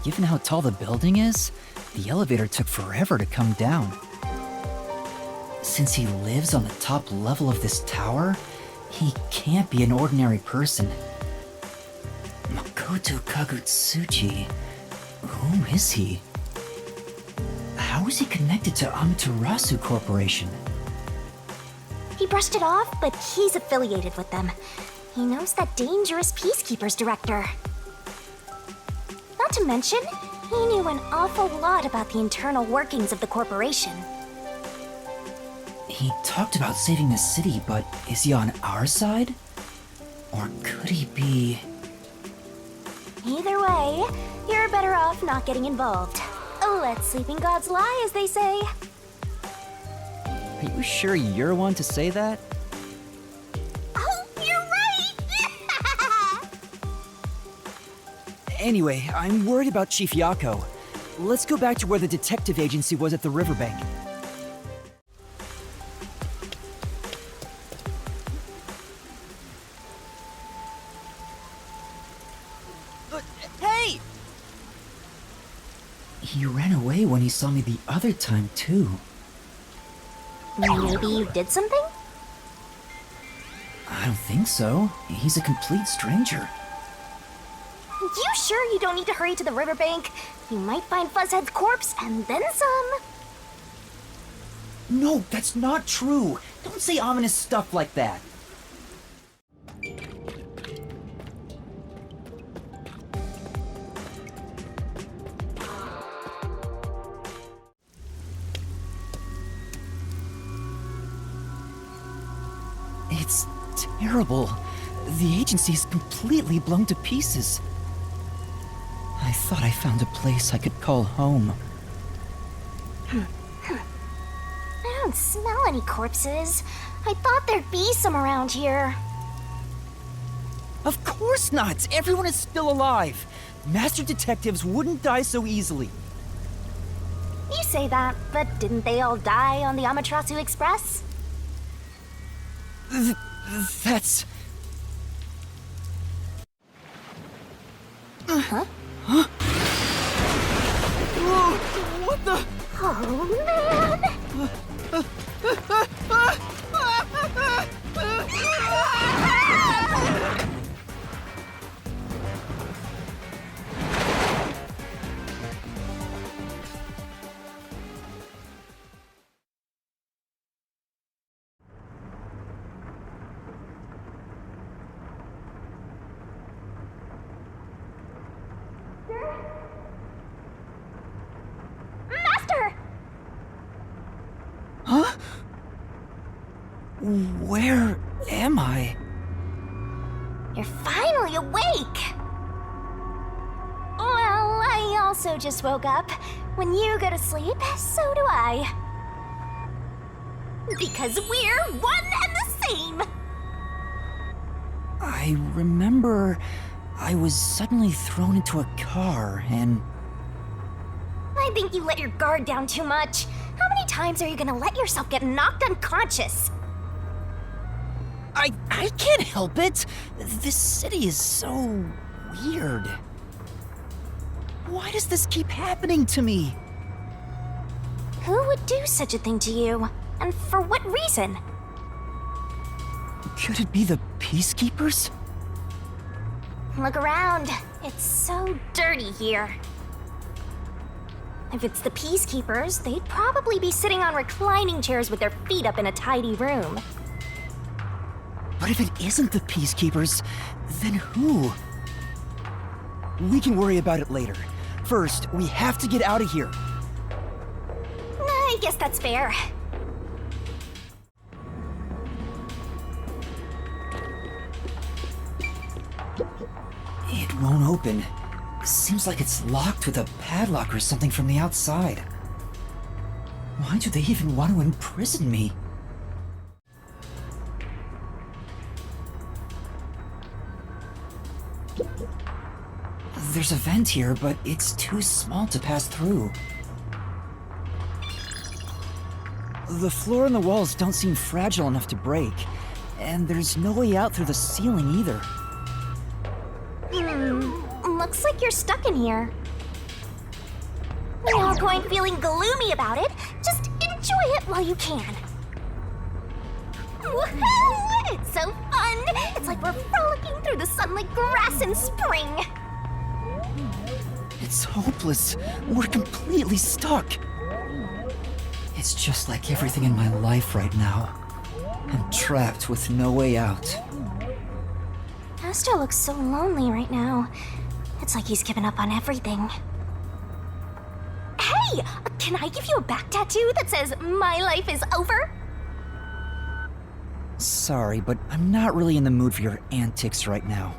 given how tall the building is, the elevator took forever to come down. Since he lives on the top level of this tower, he can't be an ordinary person. Makoto Kagutsuchi. Who is he? How is he connected to Amaterasu Corporation? He brushed it off, but he's affiliated with them. He knows that dangerous Peacekeepers director. Not to mention, he knew an awful lot about the internal workings of the corporation. He talked about saving the city, but is he on our side? Or could he be... Either way, you're better off not getting involved. Let sleeping gods lie, as they say. Are you sure you're one to say that? Oh, you're right! Anyway, I'm worried about Chief Yako. Let's go back to where the detective agency was at the riverbank. Hey! He ran away when he saw me the other time, too. Maybe you did something? I don't think so. He's a complete stranger. You sure you don't need to hurry to the riverbank? You might find Fuzzhead's corpse and then some. No, that's not true. Don't say ominous stuff like that. It's terrible. The agency is completely blown to pieces. I thought I found a place I could call home. I don't smell any corpses. I thought there'd be some around here. Of course not! Everyone is still alive! Master detectives wouldn't die so easily. You say that, but didn't they all die on the Amaterasu Express? That's... Huh? Huh? Whoa! What the... Oh, man! Master! Huh? Where am I? You're finally awake! Well, I also just woke up. When you go to sleep, so do I. Because we're one and the same! I remember I was suddenly thrown into a car and... I think you let your guard down too much. How many times are you gonna let yourself get knocked unconscious? I can't help it! This city is so... weird. Why does this keep happening to me? Who would do such a thing to you? And for what reason? Could it be the Peacekeepers? Look around. It's so dirty here. If it's the Peacekeepers, they'd probably be sitting on reclining chairs with their feet up in a tidy room. But if it isn't the Peacekeepers, then who? We can worry about it later. First, we have to get out of here. I guess that's fair. It won't open. Seems like it's locked with a padlock or something from the outside. Why do they even want to imprison me? There's a vent here, but it's too small to pass through. The floor and the walls don't seem fragile enough to break, and there's no way out through the ceiling either. Looks like you're stuck in here. No point feeling gloomy about it. Just enjoy it while you can. Woohoo! It's so fun! It's like we're frolicking through the sun like grass in spring. It's hopeless. We're completely stuck. It's just like everything in my life right now. I'm trapped with no way out. Astro looks so lonely right now. It's like he's given up on everything. Hey! Can I give you a back tattoo that says, "My life is over"? Sorry, but I'm not really in the mood for your antics right now.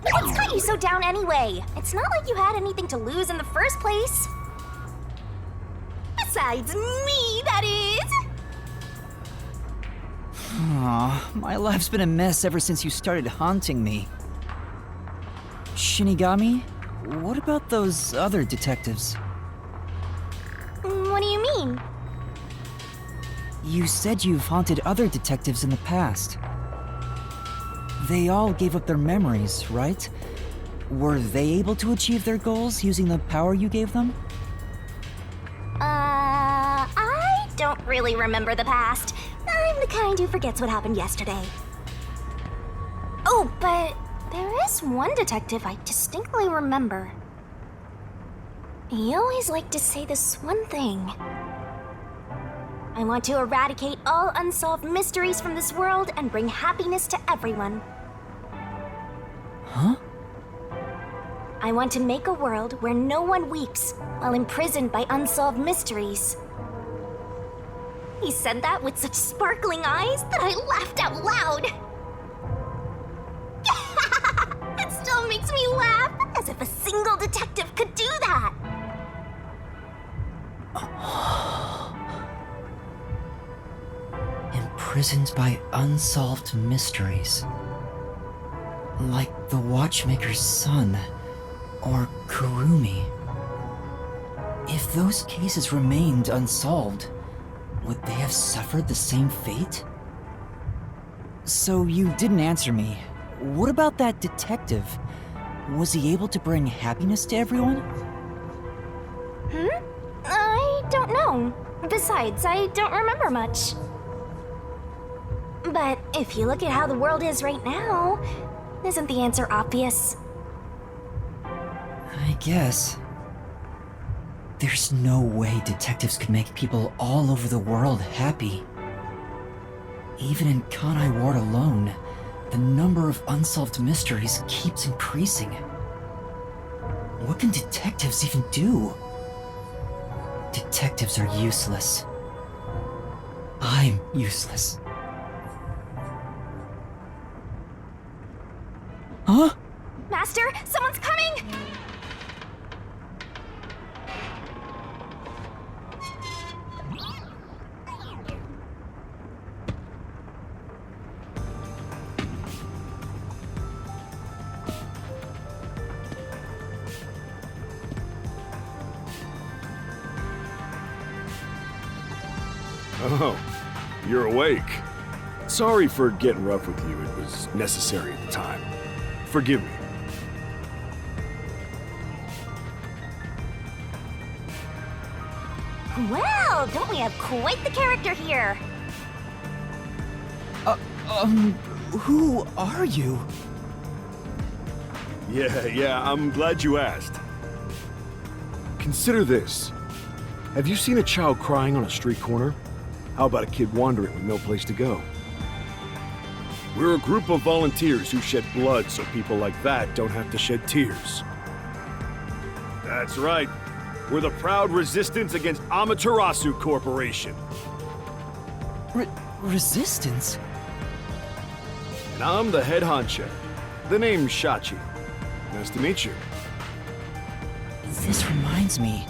What's got you so down anyway? It's not like you had anything to lose in the first place. Besides me, that is! Aw, my life's been a mess ever since you started haunting me. Shinigami, what about those other detectives? What do you mean? You said you've haunted other detectives in the past. They all gave up their memories, right? Were they able to achieve their goals using the power you gave them? I don't really remember the past. I'm the kind who forgets what happened yesterday. Oh, but there is one detective I distinctly remember. He always liked to say this one thing. I want to eradicate all unsolved mysteries from this world and bring happiness to everyone. Huh? I want to make a world where no one weeps while imprisoned by unsolved mysteries. He said that with such sparkling eyes that I laughed out loud. It still makes me laugh, as if a single detective could do that. Imprisoned by unsolved mysteries. Like the Watchmaker's son, or Kurumi. If those cases remained unsolved, would they have suffered the same fate? So you didn't answer me. What about that detective? Was he able to bring happiness to everyone? I don't know. Besides, I don't remember much. But if you look at how the world is right now, isn't the answer obvious? I guess. There's no way detectives could make people all over the world happy. Even in Kanai Ward alone, the number of unsolved mysteries keeps increasing. What can detectives even do? Detectives are useless. I'm useless. Huh? Master, someone's coming! Oh, you're awake. Sorry for getting rough with you. It was necessary at the time. Forgive me. Well, don't we have quite the character here? Who are you? Yeah, I'm glad you asked. Consider this. Have you seen a child crying on a street corner? How about a kid wandering with no place to go? We're a group of volunteers who shed blood so people like that don't have to shed tears. That's right. We're the proud resistance against Amaterasu Corporation. Resistance? And I'm the head honcho. The name's Shachi. Nice to meet you. This reminds me.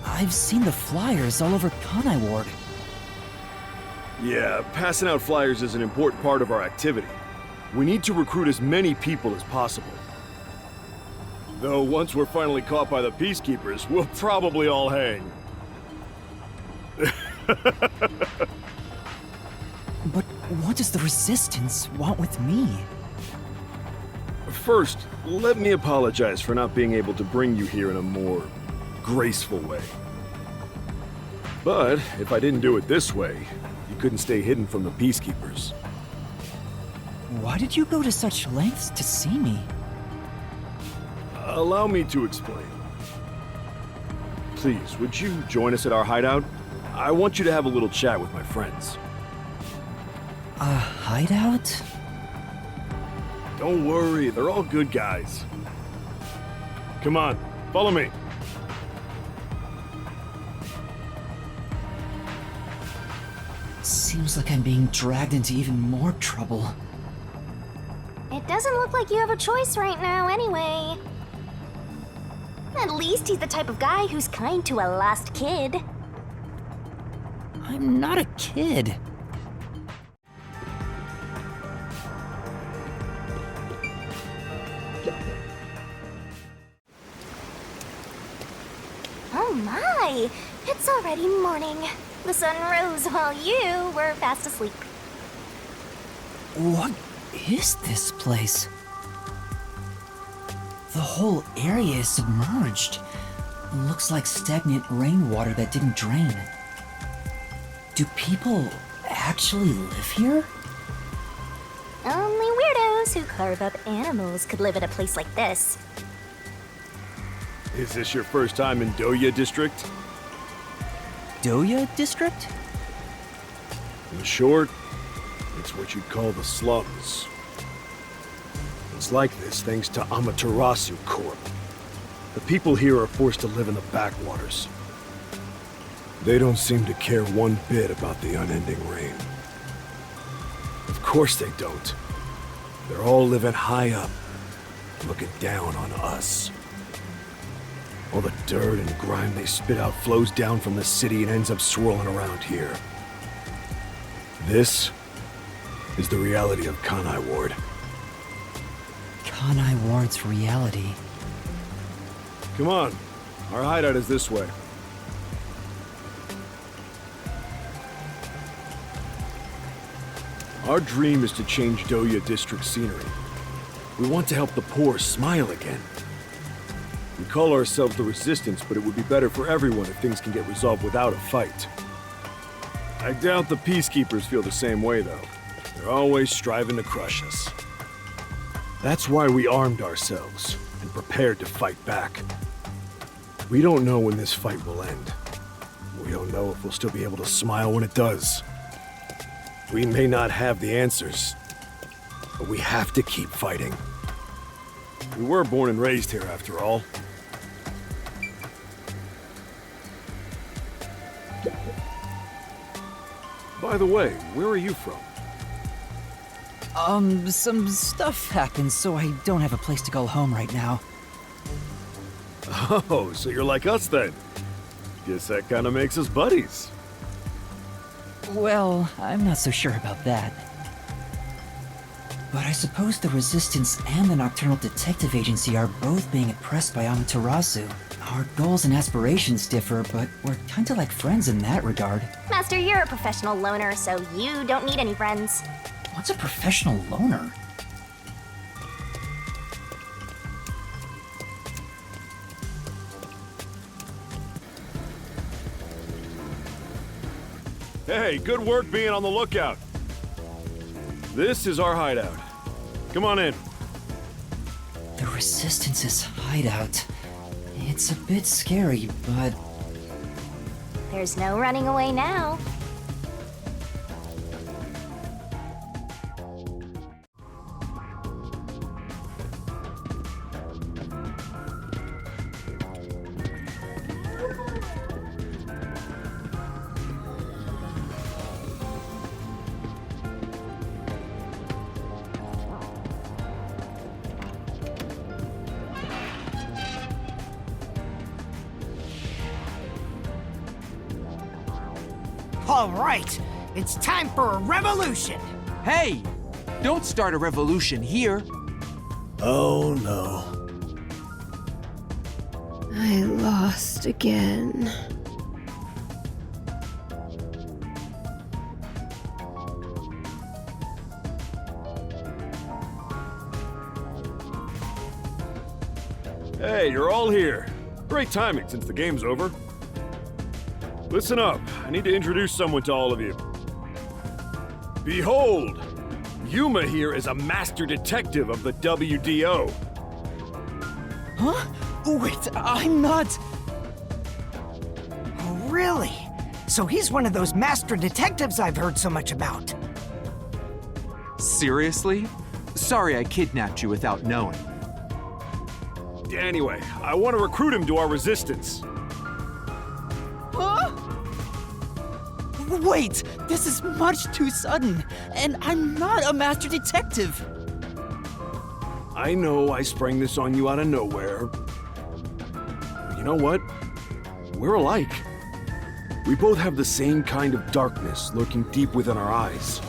I've seen the flyers all over Kanai Ward. Yeah, passing out flyers is an important part of our activity. We need to recruit as many people as possible. Though once we're finally caught by the peacekeepers, we'll probably all hang. But what does the Resistance want with me? First, let me apologize for not being able to bring you here in a more graceful way. But if I didn't do it this way, you couldn't stay hidden from the peacekeepers. Why did you go to such lengths to see me? Allow me to explain. Please, would you join us at our hideout? I want you to have a little chat with my friends. A hideout? Don't worry, they're all good guys. Come on, follow me. Seems like I'm being dragged into even more trouble. It doesn't look like you have a choice right now, anyway. At least he's the type of guy who's kind to a lost kid. I'm not a kid. Oh my! It's already morning. The sun rose while you were fast asleep. What is this place? The whole area is submerged. Looks like stagnant rainwater that didn't drain. Do people actually live here? Only weirdos who carve up animals could live at a place like this. Is this your first time in Doya District? Doya District? In short, it's what you'd call the slums. It's like this thanks to Amaterasu Corp. The people here are forced to live in the backwaters. They don't seem to care one bit about the unending rain. Of course they don't. They're all living high up, looking down on us. All the dirt and grime they spit out flows down from the city and ends up swirling around here. This is the reality of Kanai Ward. Kanai Ward's reality. Come on, our hideout is this way. Our dream is to change Doya District scenery. We want to help the poor smile again. We call ourselves the Resistance, but it would be better for everyone if things can get resolved without a fight. I doubt the peacekeepers feel the same way, though. They're always striving to crush us. That's why we armed ourselves and prepared to fight back. We don't know when this fight will end. We don't know if we'll still be able to smile when it does. We may not have the answers, but we have to keep fighting. We were born and raised here, after all. By the way, where are you from? Some stuff happened, so I don't have a place to go home right now. Oh, so you're like us then. Guess that kind of makes us buddies. Well, I'm not so sure about that. But I suppose the Resistance and the Nocturnal Detective Agency are both being oppressed by Amaterasu. Our goals and aspirations differ, but we're kinda like friends in that regard. Master, you're a professional loner, so you don't need any friends. What's a professional loner? Hey, good work being on the lookout. This is our hideout. Come on in. The Resistance's hideout. It's a bit scary, but There's no running away now. All right, it's time for a revolution. Hey! Don't start a revolution here. Oh no. I lost again. Hey, you're all here. Great timing since the game's over. Listen up, I need to introduce someone to all of you. Behold! Yuma here is a master detective of the WDO. Huh? Wait, I'm not... Oh, really? So he's one of those master detectives I've heard so much about. Seriously? Sorry I kidnapped you without knowing. Anyway, I want to recruit him to our resistance. Huh? Wait, this is much too sudden, and I'm not a master detective. I know I sprang this on you out of nowhere. But you know what? We're alike. We both have the same kind of darkness lurking deep within our eyes.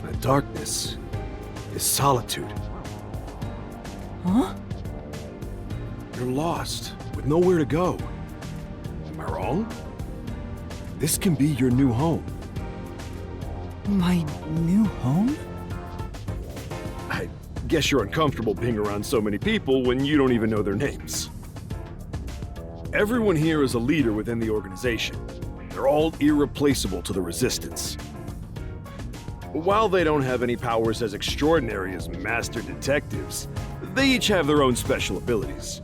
That darkness is solitude. Huh? You're lost, with nowhere to go. Am I wrong? This can be your new home. My new home? I guess you're uncomfortable being around so many people when you don't even know their names. Everyone here is a leader within the organization. They're all irreplaceable to the Resistance. While they don't have any powers as extraordinary as master detectives, they each have their own special abilities.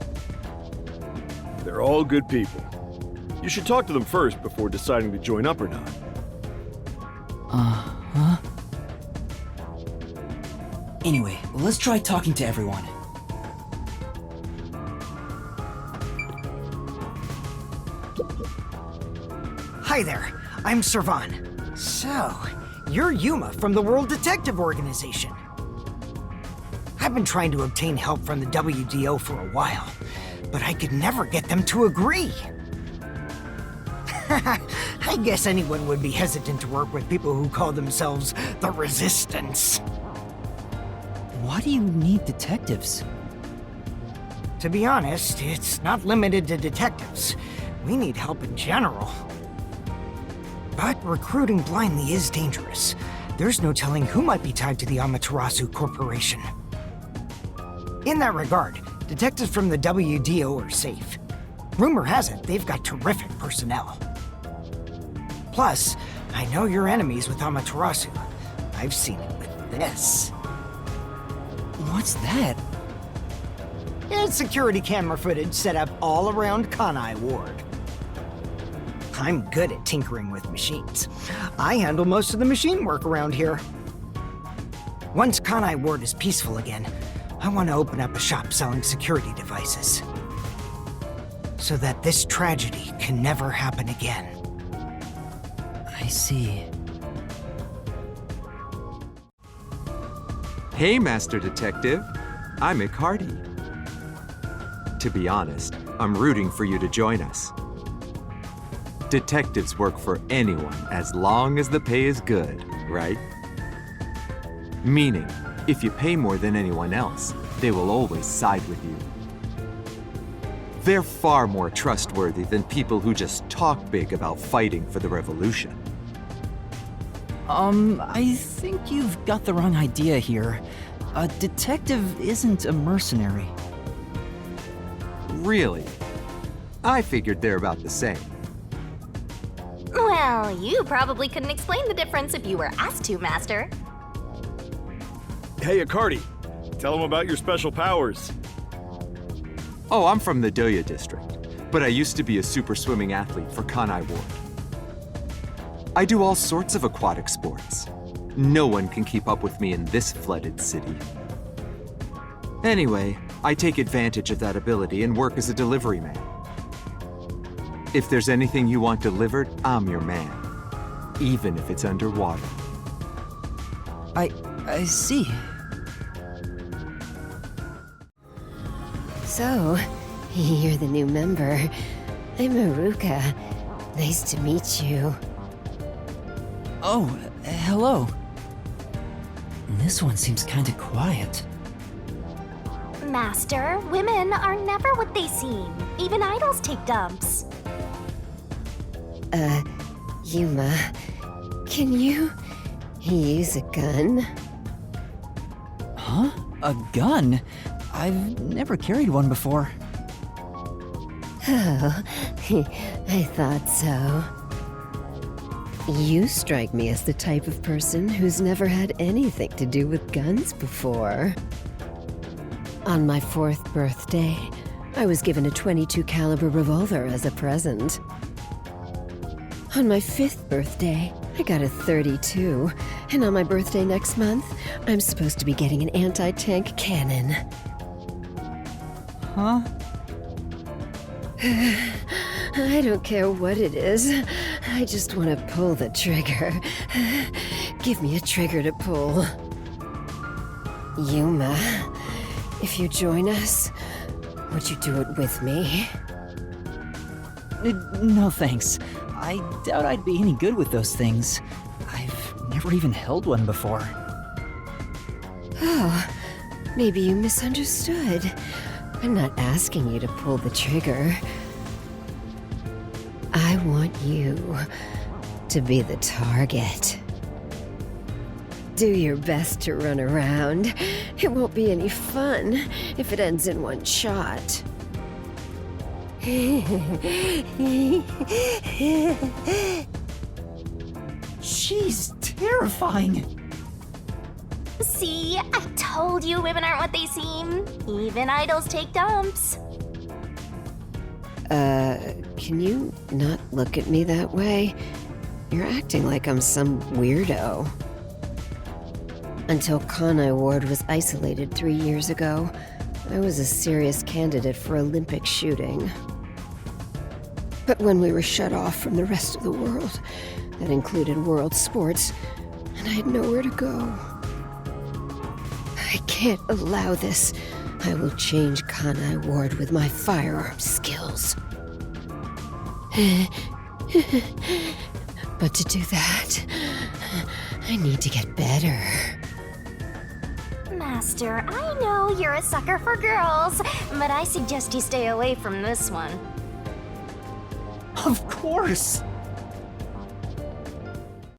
They're all good people. You should talk to them first before deciding to join up or not. Huh? Anyway, let's try talking to everyone. Hi there, I'm Servan. So, you're Yuma from the World Detective Organization. I've been trying to obtain help from the WDO for a while, but I could never get them to agree. I guess anyone would be hesitant to work with people who call themselves the Resistance. Why do you need detectives? To be honest, it's not limited to detectives. We need help in general. But recruiting blindly is dangerous. There's no telling who might be tied to the Amaterasu Corporation. In that regard, detectives from the WDO are safe. Rumor has it they've got terrific personnel. Plus, I know your enemies with Amaterasu. I've seen it with this. What's that? It's security camera footage set up all around Kanai Ward. I'm good at tinkering with machines. I handle most of the machine work around here. Once Kanai Ward is peaceful again, I want to open up a shop selling security devices. So that this tragedy can never happen again. I see. Hey, Master Detective. I'm Icardi. To be honest, I'm rooting for you to join us. Detectives work for anyone as long as the pay is good, right? Meaning, if you pay more than anyone else, they will always side with you. They're far more trustworthy than people who just talk big about fighting for the revolution. I think you've got the wrong idea here. A detective isn't a mercenary. Really? I figured they're about the same. Well, you probably couldn't explain the difference if you were asked to, Master. Hey, Icardi, tell them about your special powers. Oh, I'm from the Doya District, but I used to be a super swimming athlete for Kanai Ward. I do all sorts of aquatic sports. No one can keep up with me in this flooded city. Anyway, I take advantage of that ability and work as a delivery man. If there's anything you want delivered, I'm your man, even if it's underwater. I see. So, you're the new member. I'm Haruka. Nice to meet you. Oh, hello. This one seems kinda quiet. Master, women are never what they seem. Even idols take dumps. Yuma, can you use a gun? Huh? A gun? I've never carried one before. Oh, I thought so. You strike me as the type of person who's never had anything to do with guns before. On my 4th birthday, I was given a .22 caliber revolver as a present. On my 5th birthday, I got a .32, and on my birthday next month, I'm supposed to be getting an anti-tank cannon. Huh? I don't care what it is. I just want to pull the trigger. Give me a trigger to pull. Yuma, if you join us, would you do it with me? No thanks. I doubt I'd be any good with those things. I've never even held one before. Oh, maybe you misunderstood. I'm not asking you to pull the trigger. I want you to be the target. Do your best to run around. It won't be any fun if it ends in one shot. She's terrifying. See, I told you women aren't what they seem. Even idols take dumps. Can you not look at me that way? You're acting like I'm some weirdo. Until Kanai Ward was isolated 3 years ago, I was a serious candidate for Olympic shooting. But when we were shut off from the rest of the world, that included world sports, and I had nowhere to go. I can't allow this. I will change Kanai Ward with my firearm skills. But to do that, I need to get better. Master, I know you're a sucker for girls, but I suggest you stay away from this one. Of course!